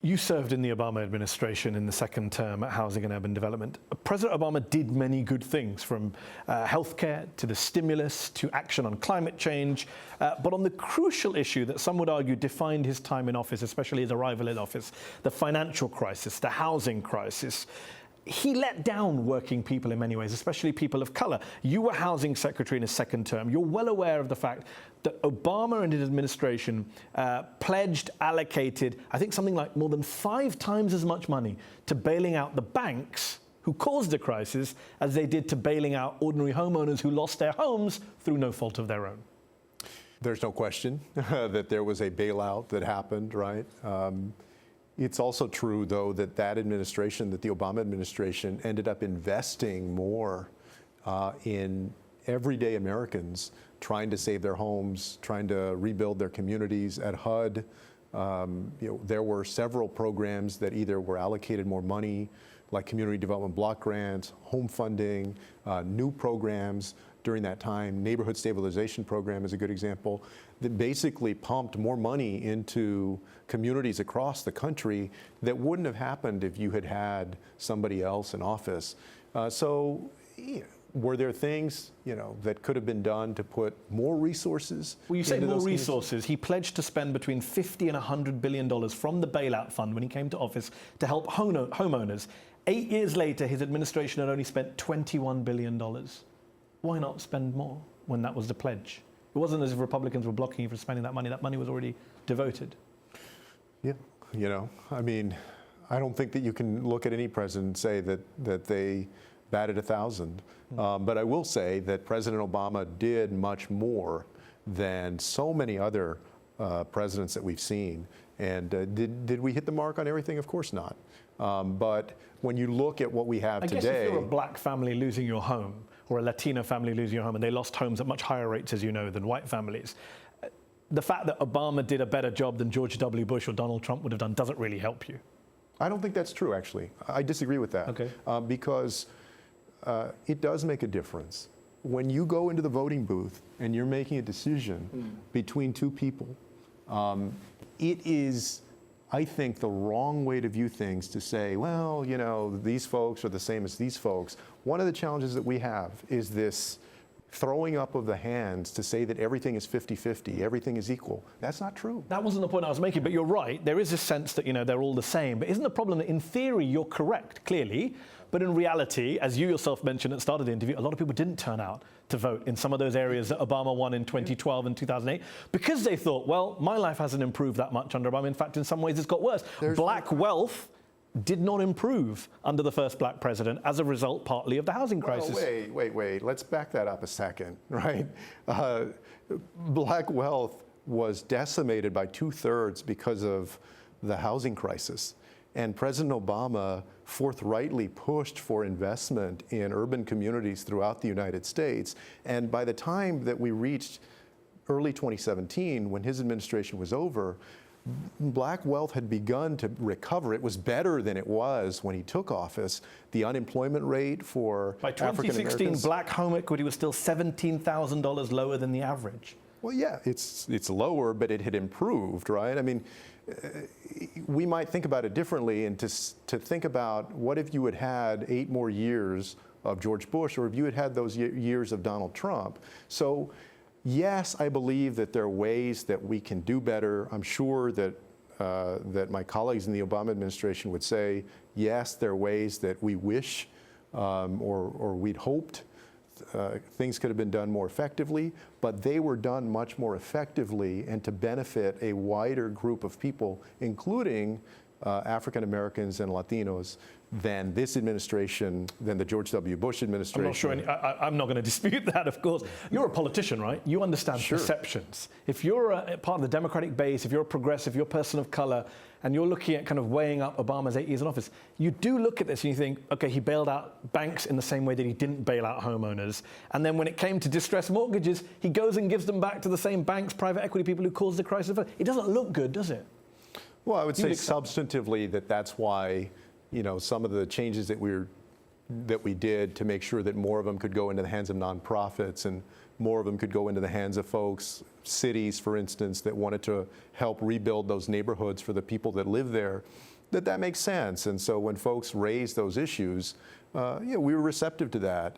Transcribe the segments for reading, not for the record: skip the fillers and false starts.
You served in the Obama administration in the second term at Housing and Urban Development. President Obama did many good things, from healthcare to the stimulus to action on climate change. But on the crucial issue that some would argue defined his time in office, especially his arrival in office, the financial crisis, the housing crisis, he let down working people in many ways, especially people of color. You were housing secretary in his second term. You're well aware of the fact that Obama and his administration pledged, allocated, I think something like more than 5 times as much money to bailing out the banks who caused the crisis as they did to bailing out ordinary homeowners who lost their homes through no fault of their own. There's no question that there was a bailout that happened, right? It's also true, though, that administration, that the Obama administration, ended up investing more in everyday Americans trying to save their homes, trying to rebuild their communities. At HUD, there were several programs that either were allocated more money, like community development block grants, home funding, new programs during that time. Neighborhood stabilization program is a good example, that basically pumped more money into communities across the country that wouldn't have happened if you had had somebody else in office. Were there things, that could have been done to put more resources? Well, you say more resources. He pledged to spend between $50 and $100 billion from the bailout fund when he came to office to help homeowners. 8 years later, his administration had only spent $21 billion. Why not spend more when that was the pledge? It wasn't as if Republicans were blocking you from spending that money. That money was already devoted. Yeah, I mean, I don't think that you can look at any president and say that they batted 1,000. But I will say that President Obama did much more than so many other presidents that we've seen. And did we hit the mark on everything? Of course not. But when you look at what we have today... I guess if you're a black family losing your home, or a Latino family losing your home, and they lost homes at much higher rates, as you know, than white families, the fact that Obama did a better job than George W. Bush or Donald Trump would have done doesn't really help you. I don't think that's true, actually. I disagree with that. Okay. Because it does make a difference. When you go into the voting booth and you're making a decision between two people, it is, I think, the wrong way to view things to say, well, these folks are the same as these folks. One of the challenges that we have is this throwing up of the hands to say that everything is 50-50, everything is equal. That's not true. That wasn't the point I was making, but you're right. There is a sense that, they're all the same. But isn't the problem that in theory you're correct, clearly, but in reality, as you yourself mentioned at the start of the interview, a lot of people didn't turn out to vote in some of those areas that Obama won in 2012 and 2008 because they thought, well, my life hasn't improved that much under Obama. In fact, in some ways, it's got worse. Black wealth did not improve under the first black president as a result, partly, of the housing crisis. Wait. Let's back that up a second, right? Black wealth was decimated by 2/3 because of the housing crisis. And President Obama forthrightly pushed for investment in urban communities throughout the United States. And by the time that we reached early 2017, when his administration was over, black wealth had begun to recover. It was better than it was when he took office. The unemployment rate for African Americans... By 2016, black home equity was still $17,000 lower than the average. Well, yeah, it's lower, but it had improved, right? I mean, we might think about it differently, and to think about what if you had had 8 more years of George Bush, or if you had had those years of Donald Trump. So yes, I believe that there are ways that we can do better. I'm sure that that my colleagues in the Obama administration would say, yes, there are ways that we wish or we'd hoped things could have been done more effectively, but they were done much more effectively and to benefit a wider group of people, including African Americans and Latinos, than this administration, than the George W. Bush administration. I'm not sure I'm not going to dispute that, of course. You're a politician, right? You understand perceptions. If you're a part of the Democratic base, if you're a progressive, you're a person of color, and you're looking at kind of weighing up Obama's 8 years in office, you do look at this and you think, okay, he bailed out banks in the same way that he didn't bail out homeowners. And then when it came to distressed mortgages, he goes and gives them back to the same banks, private equity people who caused the crisis. It doesn't look good, does it? Well, I would say substantively that's why, some of the changes that we did to make sure that more of them could go into the hands of nonprofits and more of them could go into the hands of folks, cities, for instance, that wanted to help rebuild those neighborhoods for the people that live there, that makes sense. And so when folks raised those issues, we were receptive to that.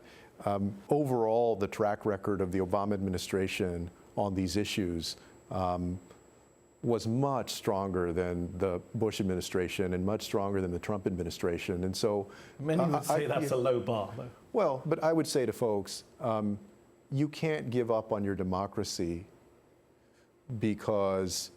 Overall, the track record of the Obama administration on these issues was much stronger than the Bush administration and much stronger than the Trump administration. And so many would say that's a low bar, though. Well, but I would say to folks, you can't give up on your democracy because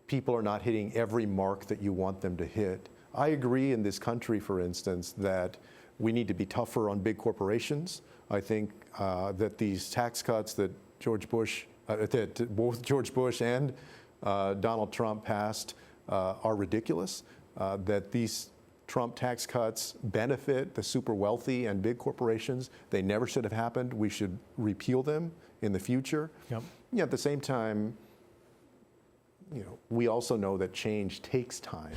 people are not hitting every mark that you want them to hit. I agree in this country, for instance, that we need to be tougher on big corporations. I think that these tax cuts that that both George Bush and Donald Trump passed are ridiculous, that these Trump tax cuts benefit the super wealthy and big corporations. They never should have happened. We should repeal them in the future. Yep. At the same time, we also know that change takes time.